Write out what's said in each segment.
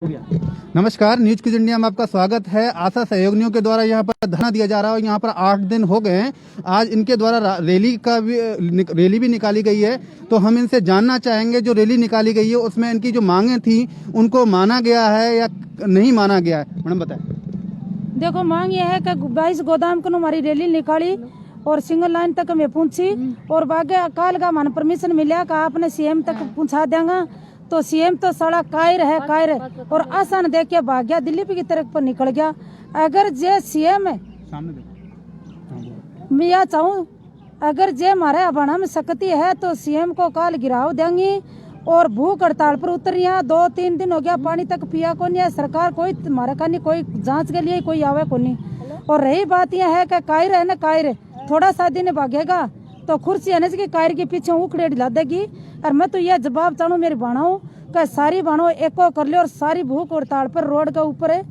नमस्कार, news quiz India में आपका स्वागत है। आशा सहयोगियों के द्वारा यहाँ पर धरना दिया जा रहा है और यहाँ पर 8 दिन हो गए हैं। आज इनके द्वारा रैली भी निकाली गई है, तो हम इनसे जानना चाहेंगे जो रैली निकाली गई है उसमें इनकी जो मांगे थी उनको माना गया है या नहीं माना गया है। मैडम बताएं। देखो, मांग ये है कि 22 गोदाम को हमारी रैली निकाली और सिंगल लाइन तक हमें पहुंची और बागे अकाल का मन परमिशन मिला कि आपने सीएम तक पहुंचा देंगे। तो सीएम तो सारा कायर और आसान देख के भाग गया, दिल्ली की तरफ पर निकल गया। अगर जे सीएम है मैं यह चाहूँ, अगर जे हमारे अबाना में शक्ति है तो सीएम को काल गिराव देंगी और भूख हड़ताल पर उतरिया। 2-3 दिन हो गया, पानी तक पिया को नहीं है। सरकार कोई हमारे का नहीं, कोई जांच के लिए कोई आवे को नहीं। और रही बात यह है कि कायर है ना, कायर थोड़ा सा दिन भागेगा तो कुर्सी है ना कि कायर के पीछे उखड़े ला देगी। और मैं तो यह जवाब चाहूँ मेरी बाणाओं का, सारी बाणाओं एको कर लियो और सारी भूख हड़ताल पर रोड के ऊपर है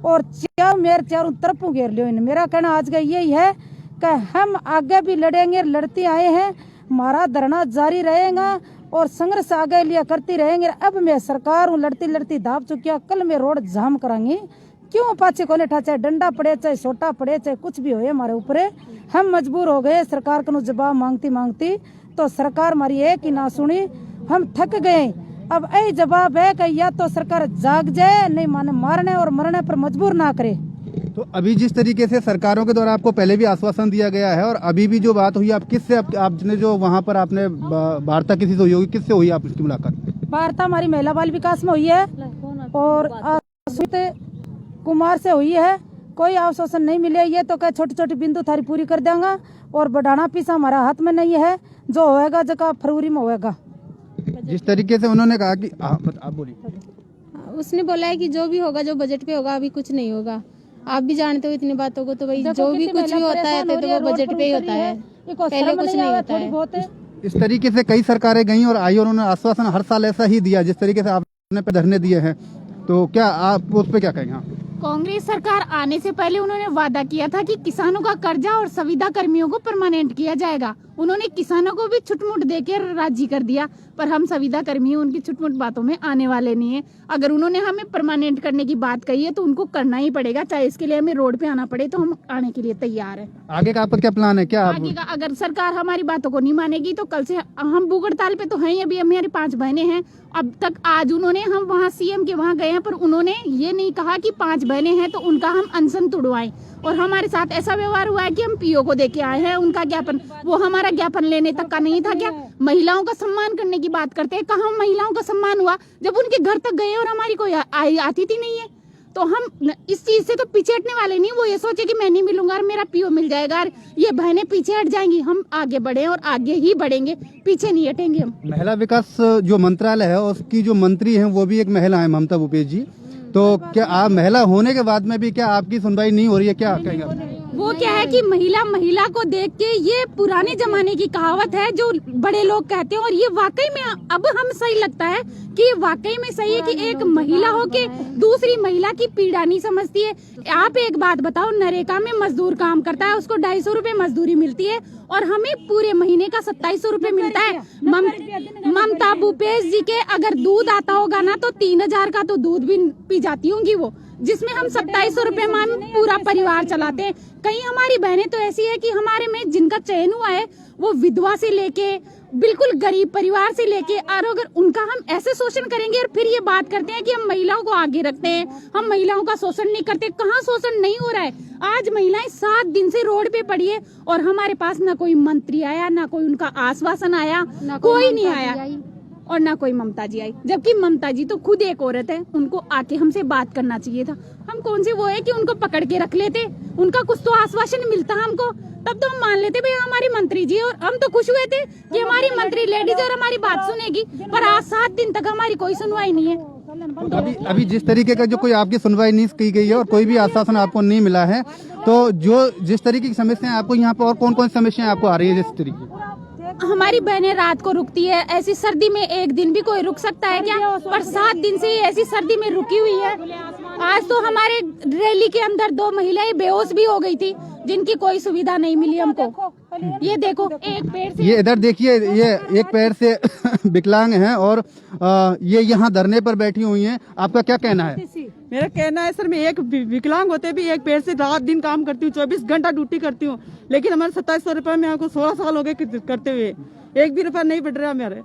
और चारों तरफों घेर लियो। मेरा कहना आज का यही है कि हम आगे भी लड़ेंगे, लड़ते आए हैं, हमारा धरना जारी रहेगा और संघर्ष आगे लिया करती रहेंगे। अब मैं सरकार हूँ, लड़ती लड़ती दाब चुकी है, कल मैं रोड जाम करांगी। क्यों पाछे को लेठा, चाहे डंडा पड़े, चाहे सोटा पड़े, चाहे कुछ भी हो हमारे ऊपर। हम मजबूर हो गए सरकार को जवाब मांगती मांगती, तो सरकार हमारी एक ही ना सुनी, हम थक गए। अब यही जवाब है कि या तो सरकार जाग जाए, नहीं माने मारने और मरने पर मजबूर ना करे। तो अभी जिस तरीके से सरकारों के द्वारा आपको पहले भी आश्वासन दिया गया है और अभी भी जो बात हुई, आप किससे आपने जो वहाँ पर आपने वार्ता किसी से हुई होगी, किससे हुई आपकी मुलाकात? वार्ता हमारी महिला बाल विकास में हुई है और कुमार से हुई है। कोई आश्वासन नहीं मिले। ये तो क्या छोटी छोटी बिंदु थारी पूरी कर देंगे और बढ़ाना पीछा हमारा हाथ में नहीं है। जो होएगा जगह फरवरी में होएगा। जिस तरीके से उन्होंने कहा कि आप बोलिए। उसने बोला है कि जो भी होगा, जो बजट पे होगा, अभी कुछ नहीं होगा। आप भी जानते हो इतनी बातों को, तो भाई जो भी कुछ भी होता है तो वो बजट पे ही होता है, पहले कुछ नहीं होता है। इस तरीके से कई सरकारें गई और आई और उन्होंने आश्वासन हर साल ऐसा ही दिया जिस तरीके से आपने पे धरने दिए हैं, तो क्या आप उस पर क्या कहेंगे? कांग्रेस सरकार आने से पहले उन्होंने वादा किया था कि किसानों का कर्जा और संविदा कर्मियों को परमानेंट किया जाएगा। उन्होंने किसानों को भी छुटमुट देकर राजी कर दिया, पर हम संविदा कर्मी उनकी छुटमुट बातों में आने वाले नहीं है। अगर उन्होंने हमें परमानेंट करने की बात कही है तो उनको करना ही पड़ेगा, चाहे इसके लिए हमें रोड पे आना पड़े, तो हम आने के लिए तैयार है। आगे का आपका क्या प्लान है? क्या आगे का अगर सरकार हमारी बातों को नहीं मानेगी तो कल से हम भूख हड़ताल पे तो हैं। अभी हमारी 5 बहनें हैं। अब तक आज उन्होंने, हम वहाँ सीएम के वहाँ गए हैं, पर उन्होंने ये नहीं कहा कि 5 बहनें हैं तो उनका हम अनशन तुड़वाएं। और हमारे साथ ऐसा व्यवहार हुआ है कि हम पीओ को देके आए हैं उनका ज्ञापन, वो हमारा ज्ञापन लेने तक का नहीं था। क्या महिलाओं का सम्मान करने की बात करते हैं? कहाँ महिलाओं का सम्मान हुआ जब उनके घर तक गए और हमारी कोई अतिथि नहीं है? तो हम इस चीज से तो पीछे हटने वाले नहीं। वो ये सोचे कि मैं नहीं मिलूंगा और मेरा पीओ मिल जाएगा और ये बहनें पीछे हट जाएंगी। हम आगे बढ़े और आगे ही बढ़ेंगे, पीछे नहीं हटेंगे हम। महिला विकास जो मंत्रालय है उसकी जो मंत्री है वो भी एक महिला है, ममता भूपेश जी। तो क्या आप महिला होने के बाद में भी क्या आपकी सुनवाई नहीं हो रही है? क्या कहेंगे? वो क्या है कि महिला को देख के, ये पुराने जमाने की कहावत है जो बड़े लोग कहते हैं और ये वाकई में अब हम सही लगता है कि वाकई में सही है कि एक महिला हो के दूसरी महिला की पीड़ा नहीं समझती है। आप एक बात बताओ, नरेगा में मजदूर काम करता है, उसको 250 रुपए मजदूरी मिलती है और हमें पूरे महीने का 2700 रुपए मिलता है। ममता भूपेश जी के अगर दूध आता होगा ना तो 3000 का तो दूध भी पी जाती होंगी वो, जिसमें हम 2700 रुपए मान पूरा परिवार चलाते हैं। कई हमारी बहनें तो ऐसी है कि हमारे में जिनका चयन हुआ है वो विधवा से लेके बिल्कुल गरीब परिवार से लेके, और अगर उनका हम ऐसे शोषण करेंगे और फिर ये बात करते हैं कि हम महिलाओं को आगे रखते हैं, हम महिलाओं का शोषण नहीं करते। कहाँ शोषण नहीं हो रहा है? आज महिलाएं 7 दिन से रोड पे पड़ी है और हमारे पास ना कोई मंत्री आया, ना कोई उनका आश्वासन आया, कोई नहीं आया और ना कोई ममता जी आई। जबकि ममता जी तो खुद एक औरत है, उनको आके हमसे बात करना चाहिए था। हम कौन से वो है कि उनको पकड़ के रख लेते? उनका कुछ तो आश्वासन मिलता हमको, तब तो हम मान लेते भाई हमारी मंत्री जी। और हम तो खुश हुए थे कि हमारी मंत्री लेडीज और हमारी बात सुनेगी, पर आज 7 दिन तक हमारी कोई सुनवाई नहीं है। अभी जिस तरीके का जो कोई आपकी सुनवाई नहीं की गई है और कोई भी आश्वासन आपको नहीं मिला है, तो जो जिस तरीके की समस्याएं आपको यहाँ पर और कौन कौन सी समस्याएं आपको आ रही है? जिस तरीके हमारी बहनें रात को रुकती है, ऐसी सर्दी में एक दिन भी कोई रुक सकता है क्या? पर 7 दिन से ऐसी सर्दी में रुकी हुई है। आज तो हमारे रैली के अंदर 2 महिलाएं बेहोश भी हो गई थी, जिनकी कोई सुविधा नहीं मिली हमको। ये देखो, एक पैर से, ये इधर देखिए, ये एक पैर से विकलांग हैं और ये यहाँ धरने पर बैठी हुई हैं। आपका क्या कहना है? मेरा कहना है सर, मैं एक विकलांग होते भी एक पैर से रात दिन काम करती हूँ, 24 घंटा ड्यूटी करती हूँ, लेकिन हमारे 2700 रुपये में हमको 16 साल हो गए करते हुए, एक भी रुपया नहीं बढ़ रहा मेरे।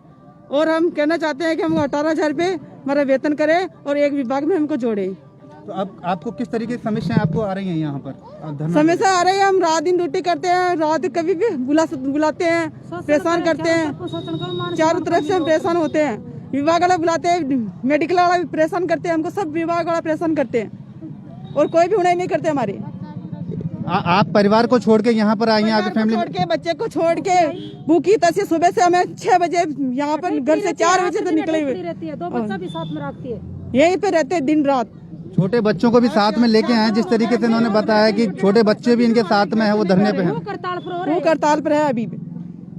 और हम कहना चाहते हैं कि हमको 18,000 रुपये हमारा वेतन करे और एक विभाग में हमको जोड़े। तो अब आपको किस तरीके की समस्याएं आपको आ रही हैं यहाँ पर? समस्या आ रही है, हम रात दिन ड्यूटी करते हैं, रात कभी भी बुलाते हैं, परेशान करते हैं, चारों तरफ से हम परेशान होते हैं। विभाग वाला बुलाते हैं, मेडिकल वाला भी परेशान करते हैं हमको, सब विभाग वाला परेशान करते हैं और कोई भी उड़ाई नहीं करते हमारे। आप परिवार को छोड़ के यहाँ पर आई हैं, आपकी फैमिली छोड़ के, बच्चे को छोड़ के, भूखी तसी सुबह से हमें 6 बजे यहाँ पर घर से 4 बजे से निकले हुए, 2 बच्चा भी साथ में रखती है, यहीं पे रहते हैं दिन रात। छोटे बच्चों को भी साथ में लेके आए, जिस तरीके से इन्होंने बताया कि छोटे बच्चे भी इनके साथ में है, वो धरने पे हैं। वो हड़ताल पर है अभी भी।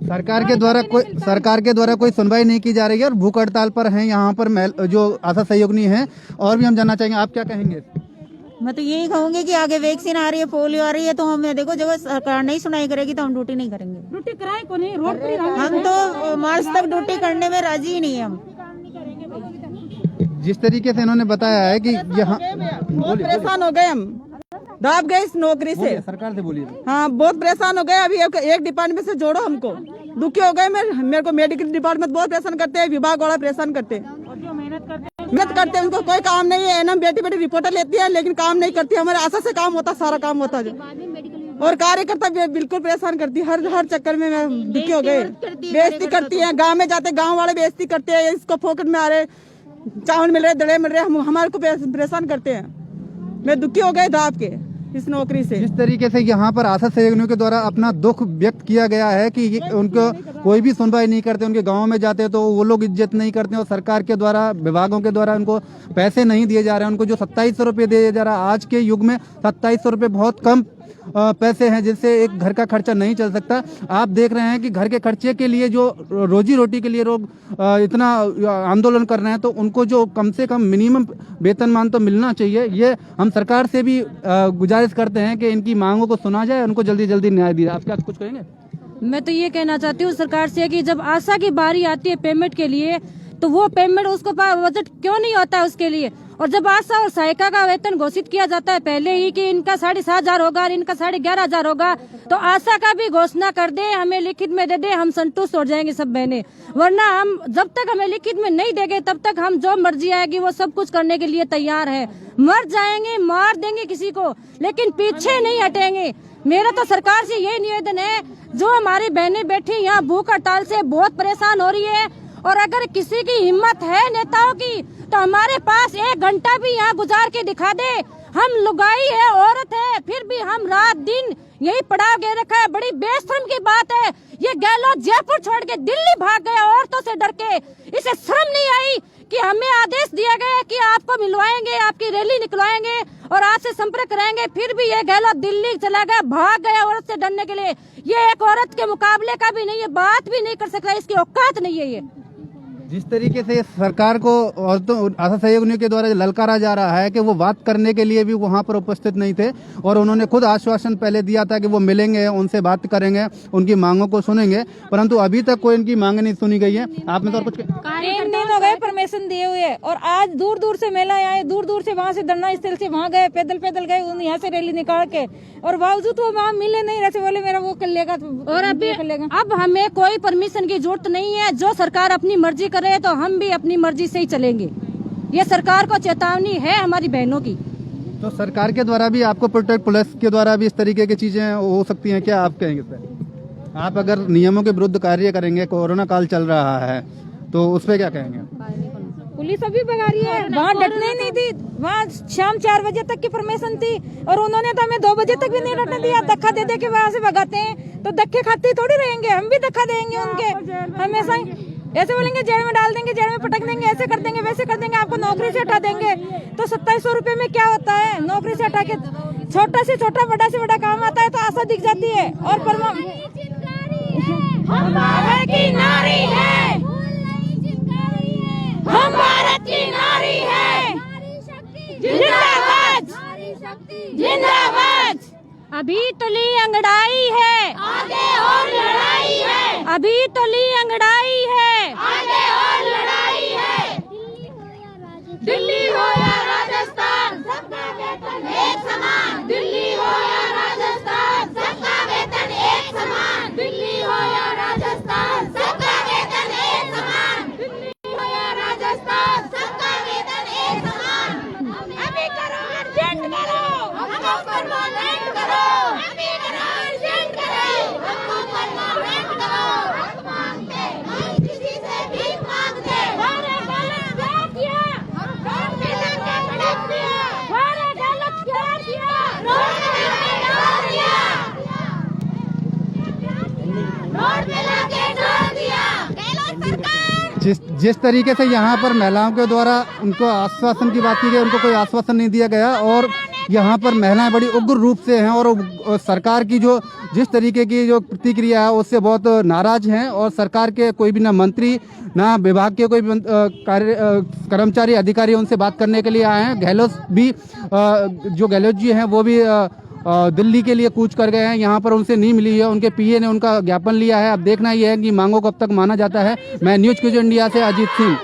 सरकार के द्वारा कोई सुनवाई नहीं की जा रही है और भूख हड़ताल पर हैं यहाँ पर जो आशा सहयोगिनी हैं। और भी हम जानना चाहेंगे, आप क्या कहेंगे? मैं तो यही कहूंगी कि आगे वैक्सीन आ रही है, पोलियो आ रही है, तो हमें देखो जब सरकार नहीं सुनाई करेगी तो हम ड्यूटी नहीं करेंगे। ड्यूटी कराए को नहीं, रोड पर हम तो मार्च तक ड्यूटी करने में राजी ही नहीं है। हम जिस तरीके से इन्होंने बताया है कि यहाँ बहुत परेशान हो गए, हम दाब गए इस नौकरी से। सरकार से बोलिए। हाँ, बहुत परेशान हो गए। अभी एक डिपार्टमेंट से जोड़ो हमको, दुखी हो गए। मेरे को मेडिकल डिपार्टमेंट बहुत परेशान करते हैं, विभाग वाला परेशान करते हैं। मेहनत करते हैं, उनको कोई काम नहीं है। एनएम बेटी रिपोर्टर लेती है लेकिन काम नहीं करती। हमारे आशा से काम होता, सारा काम होता जो, और कार्यकर्ता बिल्कुल परेशान करती है। हर चक्कर में मैं दुखी हो गए। बेइज्जती करती है, गाँव में जाते गाँव वाले बेइज्जती करते हैं, इसको फोकट में आ रहे, चावल मिल रहे, दड़े मिल रहे, हमारे को परेशान करते हैं। मैं दुखी हो गए दाब के इस नौकरी से। जिस तरीके से यहाँ पर आशा सहयोगियों के द्वारा अपना दुख व्यक्त किया गया है कि उनको कोई भी सुनवाई नहीं करते, उनके गांव में जाते तो वो लोग इज्जत नहीं करते और सरकार के द्वारा, विभागों के द्वारा उनको पैसे नहीं दिए जा रहे हैं। उनको जो 2700 रुपये दिया जा रहा है, आज के युग में 2700 रुपये बहुत कम पैसे हैं, जिससे एक घर का खर्चा नहीं चल सकता। आप देख रहे हैं कि घर के खर्चे के लिए, जो रोजी रोटी के लिए लोग इतना आंदोलन कर रहे हैं, तो उनको जो कम से कम मिनिमम वेतनमान तो मिलना चाहिए। ये हम सरकार से भी गुजारिश करते हैं कि इनकी मांगों को सुना जाए, उनको जल्दी जल्दी न्याय दिया। आप क्या कुछ कहेंगे? मैं तो ये कहना चाहती हूँ सरकार से कि जब आशा की बारी आती है पेमेंट के लिए, तो वो पेमेंट उसको बजट क्यों नहीं होता है उसके लिए। और जब आशा और सहायिका का वेतन घोषित किया जाता है पहले ही कि इनका 7,500 होगा और इनका 11,500 होगा, तो आशा का भी घोषणा कर दे, हमें लिखित में दे दे, हम संतुष्ट हो जाएंगे सब बहनें। वरना हम जब तक हमें लिखित में नहीं देंगे तब तक हम जो मर्जी आएगी वो सब कुछ करने के लिए तैयार है। मर जाएंगे, मार देंगे किसी को, लेकिन पीछे नहीं हटेंगे। मेरा तो सरकार से यही निवेदन है, जो हमारी बहनें बैठी यहाँ भूख हड़ताल से बहुत परेशान हो रही है, और अगर किसी की हिम्मत है नेताओं की तो हमारे पास 1 घंटा भी यहाँ गुजार के दिखा दे। हम लुगाई है, औरत है, फिर भी हम रात दिन यही पड़ाव के रखा है। बड़ी बेशर्म की बात है, ये गहलोत जयपुर छोड़ के दिल्ली भाग गया औरतों से डर के। इसे शर्म नहीं आई कि हमें आदेश दिया गया कि आपको मिलवाएंगे, आपकी रैली निकलवाएंगे और आपसे संपर्क करेंगे, फिर भी ये गहलोत दिल्ली चला गया, भाग गया औरत से डरने के लिए। ये एक औरत के मुकाबले का भी नहीं है, बात भी नहीं कर सकता, इसकी औकात नहीं है। ये जिस तरीके से सरकार को औरतों, आशा सहयोगियों के द्वारा ललकारा जा रहा है कि वो बात करने के लिए भी वहां पर उपस्थित नहीं थे, और उन्होंने खुद आश्वासन पहले दिया था कि वो मिलेंगे, उनसे बात करेंगे, उनकी मांगों को सुनेंगे, परंतु अभी तक कोई इनकी मांग नहीं सुनी गई है। आपने तो कुछ 3 दिन हो गए परमिशन दिए हुए, और आज दूर दूर से मेला आए, दूर दूर से वहाँ से धरना स्थल से वहाँ गए, पैदल गए, यहाँ से रैली निकाल के, और बावजूद वो वहाँ मिले नहीं। ऐसे बोले मेरा वो कर लेगा, और अब हमें कोई परमिशन की जरूरत नहीं है। जो सरकार अपनी मर्जी करे तो हम भी अपनी मर्जी से ही चलेंगे। ये सरकार को चेतावनी है हमारी बहनों की। तो सरकार के द्वारा भी आपको प्रोटेक्ट पुलिस के द्वारा भी इस तरीके की चीजें हो सकती हैं क्या? आप कहेंगे सर, आप अगर नियमों के विरुद्ध कार्य करेंगे, कोरोना काल चल रहा है, तो उस पर क्या कहेंगे? पुलिस अभी भगा रही है, वहाँ डटने नहीं दी। वहाँ शाम 4 बजे तक की परमिशन थी और उन्होंने तो हमें 2 बजे तक भी नहीं डटने दिया। धक्का दे के वहाँ से भगाते हैं, तो धक्के खाते थोड़ी रहेंगे, हम भी धक्का देंगे उनके। हमेशा ऐसे बोलेंगे जेल में डाल देंगे, जेल में पटक देंगे, ऐसे कर देंगे, वैसे कर देंगे, आपको नौकरी से हटा देंगे। तो 2700 रुपये में क्या होता है? नौकरी से हटा के छोटा से छोटा, बड़ा से बड़ा काम आता है तो आशा दिख जाती है। और हम भारत की नारी है, हम भारत की नारी है, जिंदाबाद जिंदाबाद। अभी तो ली अंगड़ाई है, आगे और लड़ाई है, अभी तो ली अंगड़ाई है, आगे और लड़ाई है। दिल्ली हो या राजस्थान, सबका वेतन एक समान। दिल्ली हो या राजस्थान, सबका वेतन एक समान। दिल्ली हो या राजस्थान, सबका वेतन एक समान। दिल्ली हो या राजस्थान, सबका वेतन एक समान। अभी करो, अर्जेंट करो, हमको परमानेंट करो। अभी करो, अर्जेंट करो, हमको परमानेंट करो। हक मांगते, हम किसी से भीख मांगते। हमारे गलत क्या किया, रोड पे लाके भड़क दिया। हमारे गलत क्या किया, रोड पे लाके डाल दिया। रोड पे लाके डाल दिया। गहलोत सरकार। जिस तरीके से यहाँ पर महिलाओं के द्वारा उनको आश्वासन की बात की गई, उनको कोई आश्वासन नहीं दिया गया और यहाँ पर महिलाएं बड़ी उग्र रूप से हैं और सरकार की जो जिस तरीके की जो प्रतिक्रिया है उससे बहुत नाराज हैं और सरकार के कोई भी ना मंत्री ना विभाग के कोई कर्मचारी अधिकारी उनसे बात करने के लिए आए हैं। गहलोत भी जो गहलोत जी हैं वो भी दिल्ली के लिए कूच कर गए हैं, यहाँ पर उनसे नहीं मिली है। उनके पीए ने उनका ज्ञापन लिया है। अब देखना ही है कि मांगों को कब तक माना जाता है। मैं न्यूज क्यूज इंडिया से अजीत सिंह।